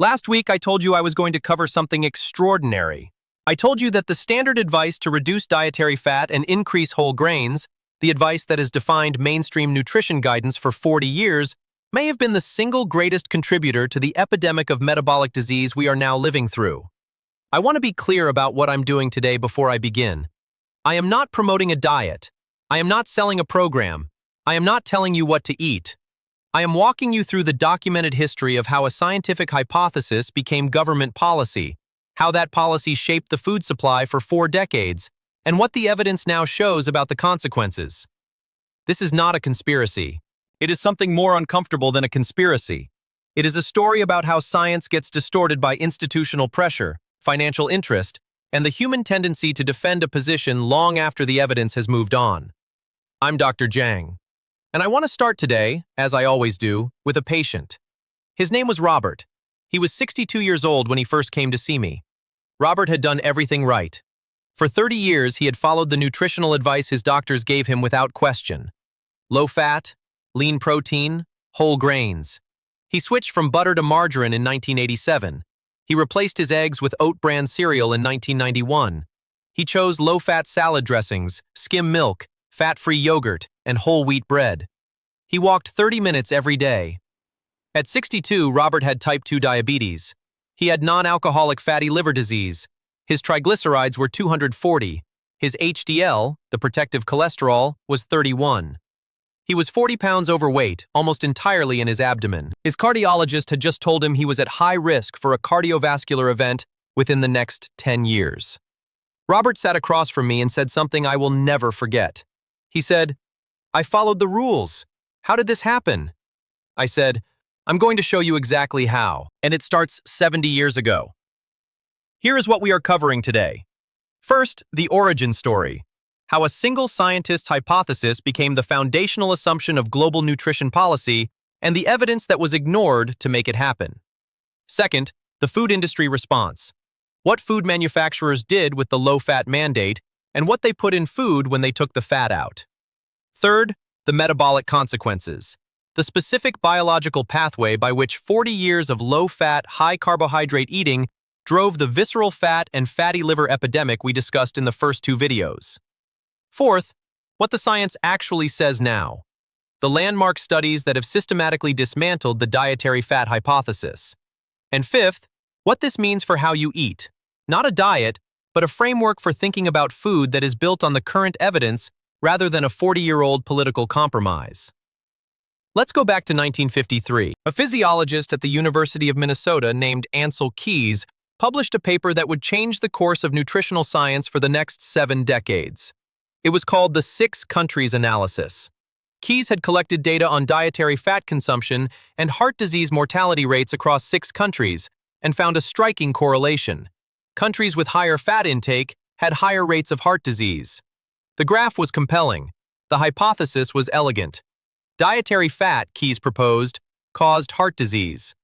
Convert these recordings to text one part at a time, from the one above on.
Last week, I told you I was going to cover something extraordinary. I told you that the standard advice to reduce dietary fat and increase whole grains, the advice that has defined mainstream nutrition guidance for 40 years, may have been the single greatest contributor to the epidemic of metabolic disease we are now living through. I want to be clear about what I'm doing today before I begin. I am not promoting a diet. I am not selling a program. I am not telling you what to eat. I am walking you through the documented history of how a scientific hypothesis became government policy, how that policy shaped the food supply for 4 decades, and what the evidence now shows about the consequences. This is not a conspiracy. It is something more uncomfortable than a conspiracy. It is a story about how science gets distorted by institutional pressure, financial interest, and the human tendency to defend a position long after the evidence has moved on. I'm Dr. Zhang. And I want to start today, as I always do, with a patient. His name was Robert. He was 62 years old when he first came to see me. Robert had done everything right. For 30 years, he had followed the nutritional advice his doctors gave him without question. Low fat, lean protein, whole grains. He switched from butter to margarine in 1987. He replaced his eggs with oat bran cereal in 1991. He chose low-fat salad dressings, skim milk, fat-free yogurt, and whole wheat bread. He walked 30 minutes every day. At 62, Robert had type 2 diabetes. He had non-alcoholic fatty liver disease. His triglycerides were 240. His HDL, the protective cholesterol, was 31. He was 40 pounds overweight, almost entirely in his abdomen. His cardiologist had just told him he was at high risk for a cardiovascular event within the next 10 years. Robert sat across from me and said something I will never forget. He said, "I followed the rules. How did this happen?" I said, "I'm going to show you exactly how, and it starts 70 years ago." Here is what we are covering today. First, the origin story. How a single scientist's hypothesis became the foundational assumption of global nutrition policy and the evidence that was ignored to make it happen. Second, the food industry response. What food manufacturers did with the low-fat mandate and what they put in food when they took the fat out. Third, the metabolic consequences. The specific biological pathway by which 40 years of low-fat, high-carbohydrate eating drove the visceral fat and fatty liver epidemic we discussed in the first 2 videos. Fourth, what the science actually says now. The landmark studies that have systematically dismantled the dietary fat hypothesis. And fifth, what this means for how you eat. Not a diet, but a framework for thinking about food that is built on the current evidence rather than a 40-year-old political compromise. Let's go back to 1953. A physiologist at the University of Minnesota named Ancel Keys published a paper that would change the course of nutritional science for the next 7 decades. It was called the 6 Countries Analysis. Keys had collected data on dietary fat consumption and heart disease mortality rates across 6 countries and found a striking correlation. Countries with higher fat intake had higher rates of heart disease. The graph was compelling. The hypothesis was elegant. Dietary fat, Keys proposed, caused heart disease.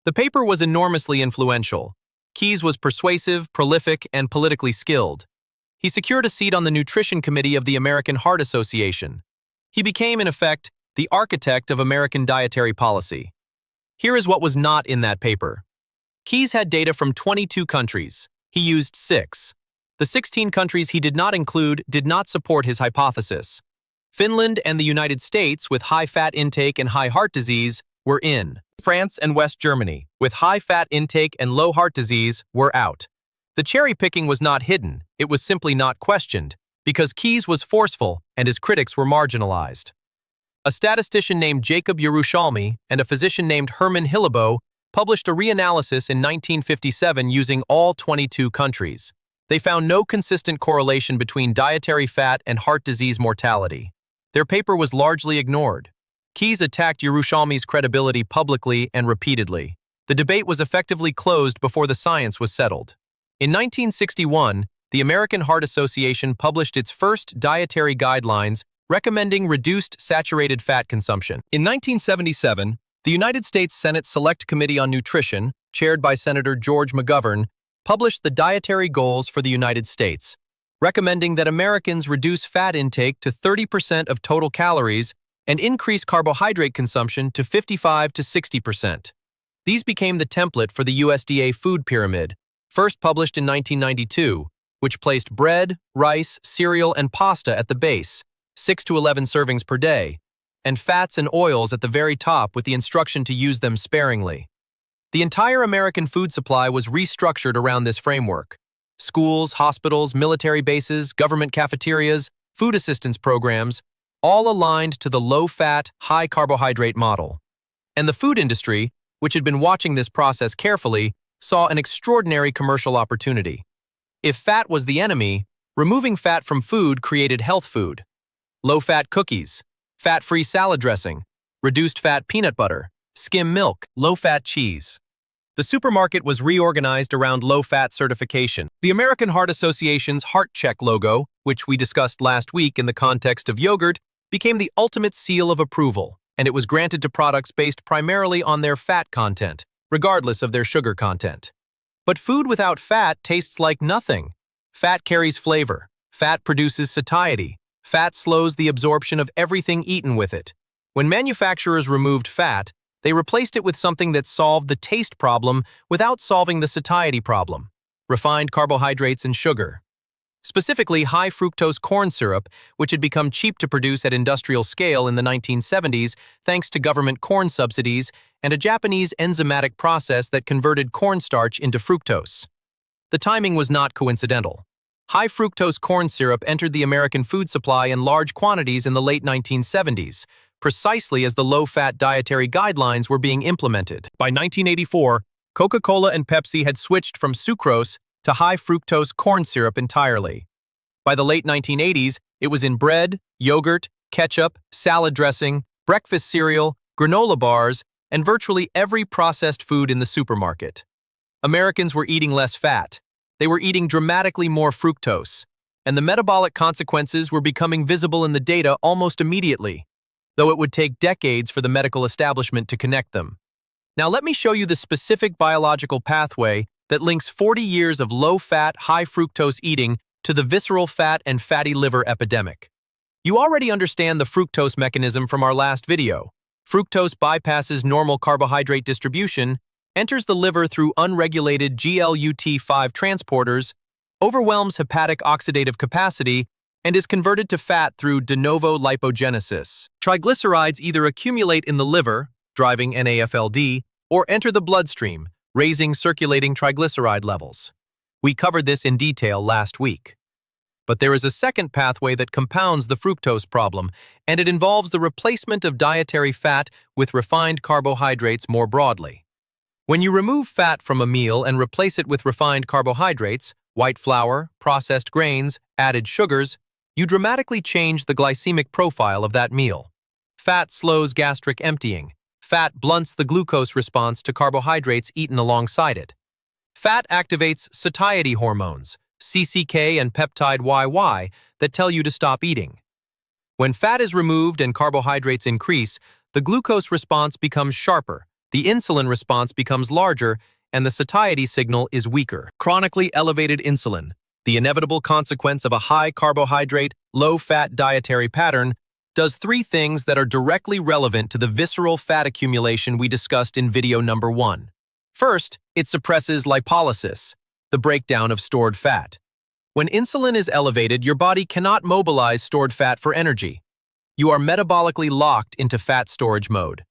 The paper was enormously influential. Keys was persuasive, prolific, and politically skilled. He secured a seat on the Nutrition Committee of the American Heart Association. He became, in effect, the architect of American dietary policy. Here is what was not in that paper. Keys had data from 22 countries. He used 6. The 16 countries he did not include did not support his hypothesis. Finland and the United States, with high fat intake and high heart disease, were in. France and West Germany, with high fat intake and low heart disease, were out. The cherry picking was not hidden, it was simply not questioned, because Keys was forceful and his critics were marginalized. A statistician named Jacob Yerushalmi and a physician named Herman Hillebo published a reanalysis in 1957 using all 22 countries. They found no consistent correlation between dietary fat and heart disease mortality. Their paper was largely ignored. Keys attacked Yerushalmi's credibility publicly and repeatedly. The debate was effectively closed before the science was settled. In 1961, the American Heart Association published its first dietary guidelines recommending reduced saturated fat consumption. In 1977, the United States Senate Select Committee on Nutrition, chaired by Senator George McGovern, published the Dietary Goals for the United States, recommending that Americans reduce fat intake to 30% of total calories and increase carbohydrate consumption to 55 to 60%. These became the template for the USDA food pyramid, first published in 1992, which placed bread, rice, cereal, and pasta at the base, 6 to 11 servings per day, and fats and oils at the very top with the instruction to use them sparingly. The entire American food supply was restructured around this framework. Schools, hospitals, military bases, government cafeterias, food assistance programs, all aligned to the low-fat, high-carbohydrate model. And the food industry, which had been watching this process carefully, saw an extraordinary commercial opportunity. If fat was the enemy, removing fat from food created health food. Low-fat cookies, fat-free salad dressing, reduced-fat peanut butter, skim milk, low-fat cheese. The supermarket was reorganized around low-fat certification. The American Heart Association's Heart Check logo, which we discussed last week in the context of yogurt, became the ultimate seal of approval, and it was granted to products based primarily on their fat content, regardless of their sugar content. But food without fat tastes like nothing. Fat carries flavor. Fat produces satiety. Fat slows the absorption of everything eaten with it. When manufacturers removed fat, they replaced it with something that solved the taste problem without solving the satiety problem: refined carbohydrates and sugar. Specifically, high-fructose corn syrup, which had become cheap to produce at industrial scale in the 1970s thanks to government corn subsidies and a Japanese enzymatic process that converted cornstarch into fructose. The timing was not coincidental. High-fructose corn syrup entered the American food supply in large quantities in the late 1970s, precisely as the low-fat dietary guidelines were being implemented. By 1984, Coca-Cola and Pepsi had switched from sucrose to high-fructose corn syrup entirely. By the late 1980s, it was in bread, yogurt, ketchup, salad dressing, breakfast cereal, granola bars, and virtually every processed food in the supermarket. Americans were eating less fat. They were eating dramatically more fructose, and the metabolic consequences were becoming visible in the data almost immediately, though it would take decades for the medical establishment to connect them. Now let me show you the specific biological pathway that links 40 years of low-fat, high-fructose eating to the visceral fat and fatty liver epidemic. You already understand the fructose mechanism from our last video. Fructose bypasses normal carbohydrate distribution, enters the liver through unregulated GLUT5 transporters, overwhelms hepatic oxidative capacity, and is converted to fat through de novo lipogenesis. Triglycerides either accumulate in the liver, driving NAFLD, or enter the bloodstream, raising circulating triglyceride levels. We covered this in detail last week. But there is a second pathway that compounds the fructose problem, and it involves the replacement of dietary fat with refined carbohydrates more broadly. When you remove fat from a meal and replace it with refined carbohydrates, white flour, processed grains, added sugars, you dramatically change the glycemic profile of that meal. Fat slows gastric emptying. Fat blunts the glucose response to carbohydrates eaten alongside it. Fat activates satiety hormones, CCK and peptide YY, that tell you to stop eating. When fat is removed and carbohydrates increase, the glucose response becomes sharper, the insulin response becomes larger, and the satiety signal is weaker. Chronically elevated insulin, the inevitable consequence of a high-carbohydrate, low-fat dietary pattern, does three things that are directly relevant to the visceral fat accumulation we discussed in video number 1. First, it suppresses lipolysis, the breakdown of stored fat. When insulin is elevated, your body cannot mobilize stored fat for energy. You are metabolically locked into fat storage mode.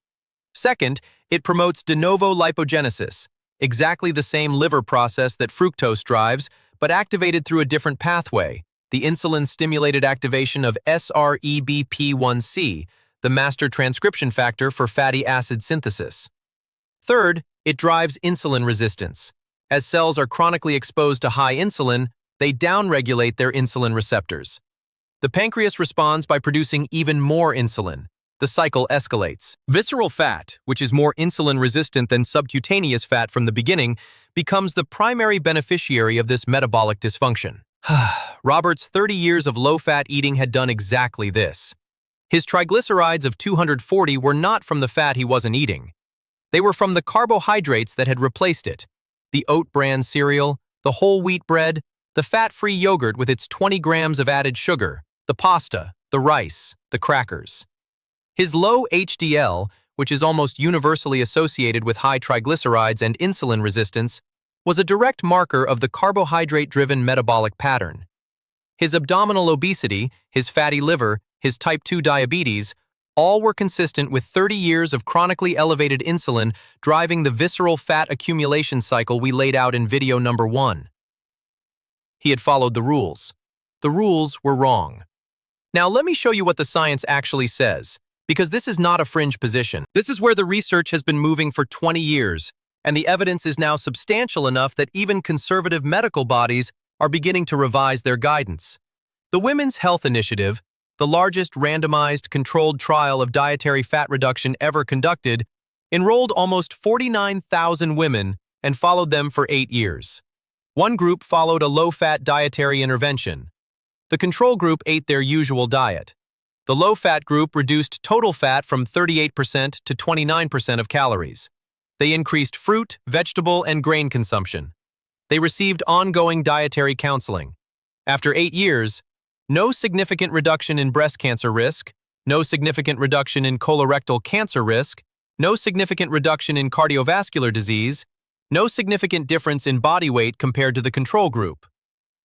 Second, it promotes de novo lipogenesis, exactly the same liver process that fructose drives, but activated through a different pathway, the insulin-stimulated activation of SREBP1C, the master transcription factor for fatty acid synthesis. Third, it drives insulin resistance. As cells are chronically exposed to high insulin, they downregulate their insulin receptors. The pancreas responds by producing even more insulin. The cycle escalates. Visceral fat, which is more insulin-resistant than subcutaneous fat from the beginning, becomes the primary beneficiary of this metabolic dysfunction. Robert's 30 years of low-fat eating had done exactly this. His triglycerides of 240 were not from the fat he wasn't eating. They were from the carbohydrates that had replaced it. The oat bran cereal, the whole wheat bread, the fat-free yogurt with its 20 grams of added sugar, the pasta, the rice, the crackers. His low HDL, which is almost universally associated with high triglycerides and insulin resistance, was a direct marker of the carbohydrate-driven metabolic pattern. His abdominal obesity, his fatty liver, his type 2 diabetes, all were consistent with 30 years of chronically elevated insulin driving the visceral fat accumulation cycle we laid out in video number 1. He had followed the rules. The rules were wrong. Now let me show you what the science actually says, because this is not a fringe position. This is where the research has been moving for 20 years, and the evidence is now substantial enough that even conservative medical bodies are beginning to revise their guidance. The Women's Health Initiative, the largest randomized controlled trial of dietary fat reduction ever conducted, enrolled almost 49,000 women and followed them for 8 years. One group followed a low-fat dietary intervention. The control group ate their usual diet. The low-fat group reduced total fat from 38% to 29% of calories. They increased fruit, vegetable, and grain consumption. They received ongoing dietary counseling. After 8 years, no significant reduction in breast cancer risk, no significant reduction in colorectal cancer risk, no significant reduction in cardiovascular disease, no significant difference in body weight compared to the control group.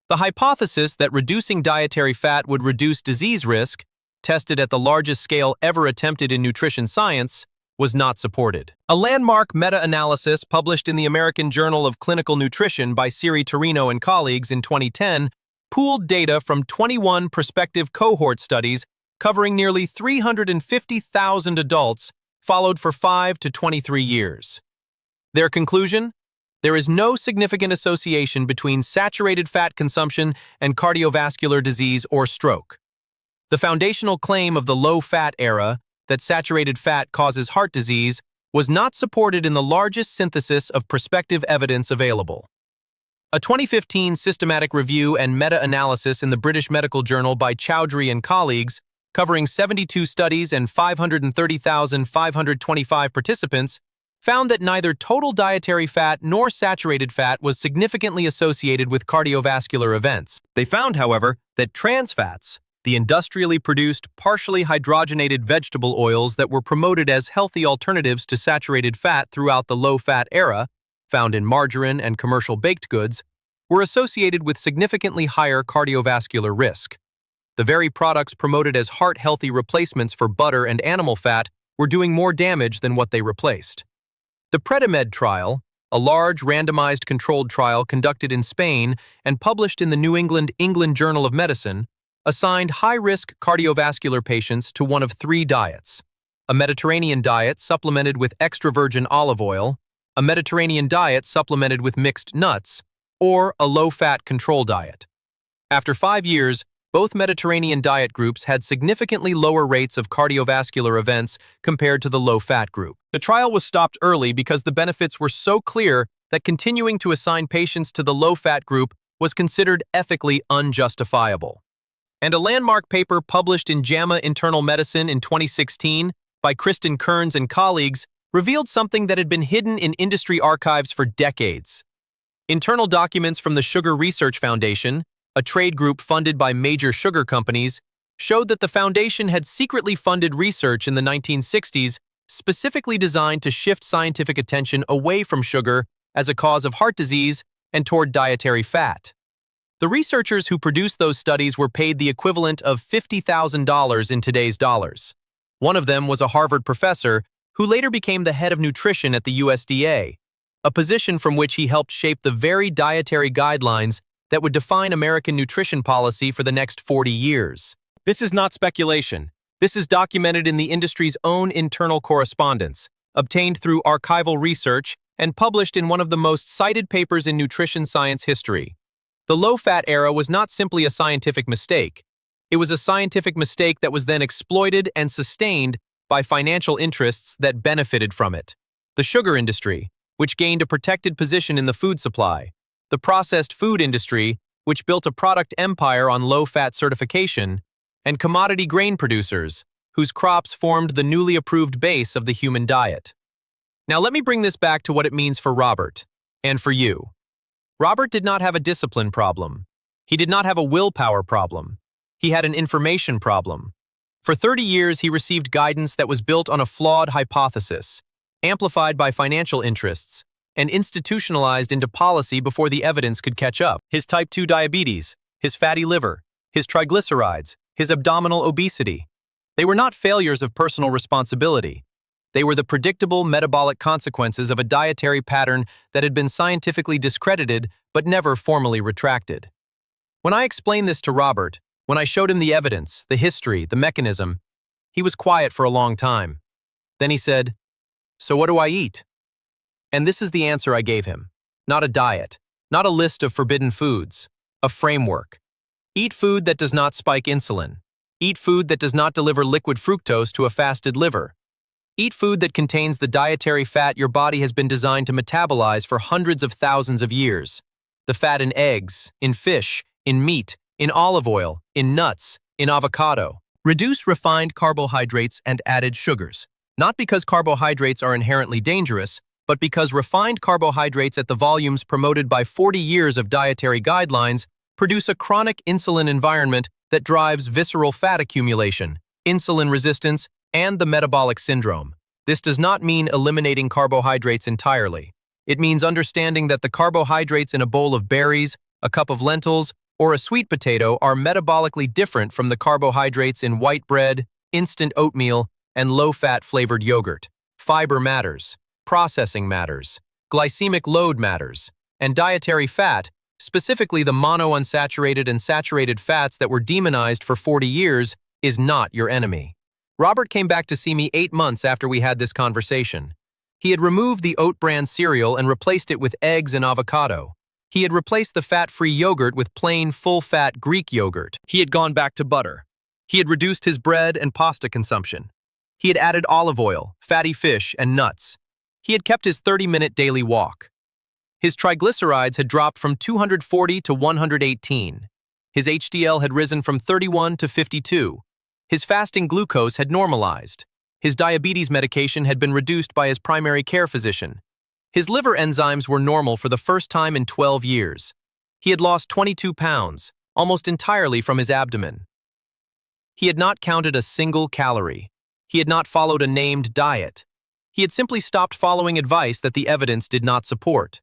The hypothesis that reducing dietary fat would reduce disease risk, tested at the largest scale ever attempted in nutrition science, was not supported. A landmark meta-analysis published in the American Journal of Clinical Nutrition by Siri Torino and colleagues in 2010 pooled data from 21 prospective cohort studies covering nearly 350,000 adults followed for 5 to 23 years. Their conclusion? There is no significant association between saturated fat consumption and cardiovascular disease or stroke. The foundational claim of the low-fat era, that saturated fat causes heart disease, was not supported in the largest synthesis of prospective evidence available. A 2015 systematic review and meta-analysis in the British Medical Journal by Chowdhury and colleagues, covering 72 studies and 530,525 participants, found that neither total dietary fat nor saturated fat was significantly associated with cardiovascular events. They found, however, that trans fats, the industrially produced, partially hydrogenated vegetable oils that were promoted as healthy alternatives to saturated fat throughout the low-fat era, found in margarine and commercial baked goods, were associated with significantly higher cardiovascular risk. The very products promoted as heart-healthy replacements for butter and animal fat were doing more damage than what they replaced. The Predimed trial, a large randomized controlled trial conducted in Spain and published in the New England Journal of Medicine, assigned high-risk cardiovascular patients to one of 3 diets: a Mediterranean diet supplemented with extra virgin olive oil, a Mediterranean diet supplemented with mixed nuts, or a low-fat control diet. After 5 years, both Mediterranean diet groups had significantly lower rates of cardiovascular events compared to the low-fat group. The trial was stopped early because the benefits were so clear that continuing to assign patients to the low-fat group was considered ethically unjustifiable. And a landmark paper published in JAMA Internal Medicine in 2016 by Kristen Kearns and colleagues revealed something that had been hidden in industry archives for decades. Internal documents from the Sugar Research Foundation, a trade group funded by major sugar companies, showed that the foundation had secretly funded research in the 1960s specifically designed to shift scientific attention away from sugar as a cause of heart disease and toward dietary fat. The researchers who produced those studies were paid the equivalent of $50,000 in today's dollars. One of them was a Harvard professor who later became the head of nutrition at the USDA, a position from which he helped shape the very dietary guidelines that would define American nutrition policy for the next 40 years. This is not speculation. This is documented in the industry's own internal correspondence, obtained through archival research and published in one of the most cited papers in nutrition science history. The low-fat era was not simply a scientific mistake. It was a scientific mistake that was then exploited and sustained by financial interests that benefited from it. The sugar industry, which gained a protected position in the food supply. The processed food industry, which built a product empire on low-fat certification, and commodity grain producers, whose crops formed the newly approved base of the human diet. Now let me bring this back to what it means for Robert, and for you. Robert did not have a discipline problem. He did not have a willpower problem. He had an information problem. For 30 years, he received guidance that was built on a flawed hypothesis, amplified by financial interests, and institutionalized into policy before the evidence could catch up. His type 2 diabetes, his fatty liver, his triglycerides, his abdominal obesity. They were not failures of personal responsibility. They were the predictable metabolic consequences of a dietary pattern that had been scientifically discredited but never formally retracted. When I explained this to Robert, when I showed him the evidence, the history, the mechanism, he was quiet for a long time. Then he said, "So what do I eat?" And this is the answer I gave him. Not a diet, not a list of forbidden foods, a framework. Eat food that does not spike insulin. Eat food that does not deliver liquid fructose to a fasted liver. Eat food that contains the dietary fat your body has been designed to metabolize for hundreds of thousands of years. The fat in eggs, in fish, in meat, in olive oil, in nuts, in avocado. Reduce refined carbohydrates and added sugars. Not because carbohydrates are inherently dangerous, but because refined carbohydrates at the volumes promoted by 40 years of dietary guidelines produce a chronic insulin environment that drives visceral fat accumulation, insulin resistance, and the metabolic syndrome. This does not mean eliminating carbohydrates entirely. It means understanding that the carbohydrates in a bowl of berries, a cup of lentils, or a sweet potato are metabolically different from the carbohydrates in white bread, instant oatmeal, and low-fat flavored yogurt. Fiber matters, processing matters, glycemic load matters, and dietary fat, specifically the monounsaturated and saturated fats that were demonized for 40 years, is not your enemy. Robert came back to see me 8 months after we had this conversation. He had removed the oat bran cereal and replaced it with eggs and avocado. He had replaced the fat-free yogurt with plain, full-fat Greek yogurt. He had gone back to butter. He had reduced his bread and pasta consumption. He had added olive oil, fatty fish, and nuts. He had kept his 30-minute daily walk. His triglycerides had dropped from 240 to 118. His HDL had risen from 31 to 52. His fasting glucose had normalized. His diabetes medication had been reduced by his primary care physician. His liver enzymes were normal for the first time in 12 years. He had lost 22 pounds, almost entirely from his abdomen. He had not counted a single calorie. He had not followed a named diet. He had simply stopped following advice that the evidence did not support.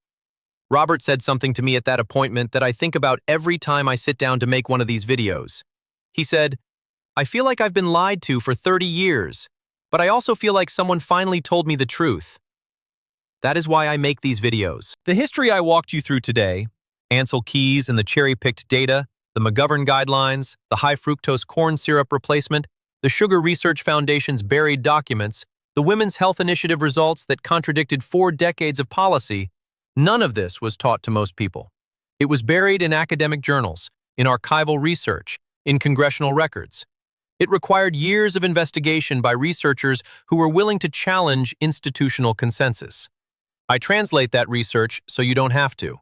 Robert said something to me at that appointment that I think about every time I sit down to make one of these videos. He said, "I feel like I've been lied to for 30 years, but I also feel like someone finally told me the truth." That is why I make these videos. The history I walked you through today, Ansel Keys and the cherry-picked data, the McGovern guidelines, the high-fructose corn syrup replacement, the Sugar Research Foundation's buried documents, the Women's Health Initiative results that contradicted 4 decades of policy, none of this was taught to most people. It was buried in academic journals, in archival research, in congressional records. It required years of investigation by researchers who were willing to challenge institutional consensus. I translate that research so you don't have to.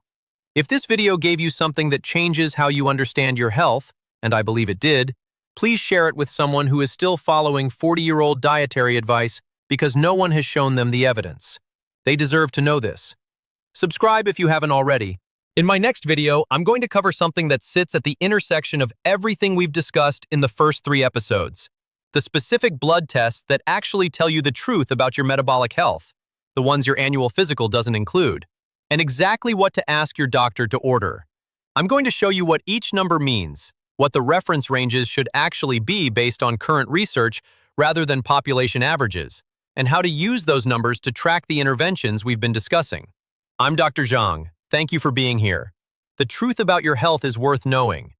If this video gave you something that changes how you understand your health, and I believe it did, please share it with someone who is still following 40-year-old dietary advice because no one has shown them the evidence. They deserve to know this. Subscribe if you haven't already. In my next video, I'm going to cover something that sits at the intersection of everything we've discussed in the first 3 episodes. The specific blood tests that actually tell you the truth about your metabolic health, the ones your annual physical doesn't include, and exactly what to ask your doctor to order. I'm going to show you what each number means, what the reference ranges should actually be based on current research rather than population averages, and how to use those numbers to track the interventions we've been discussing. I'm Dr. Zhang. Thank you for being here. The truth about your health is worth knowing.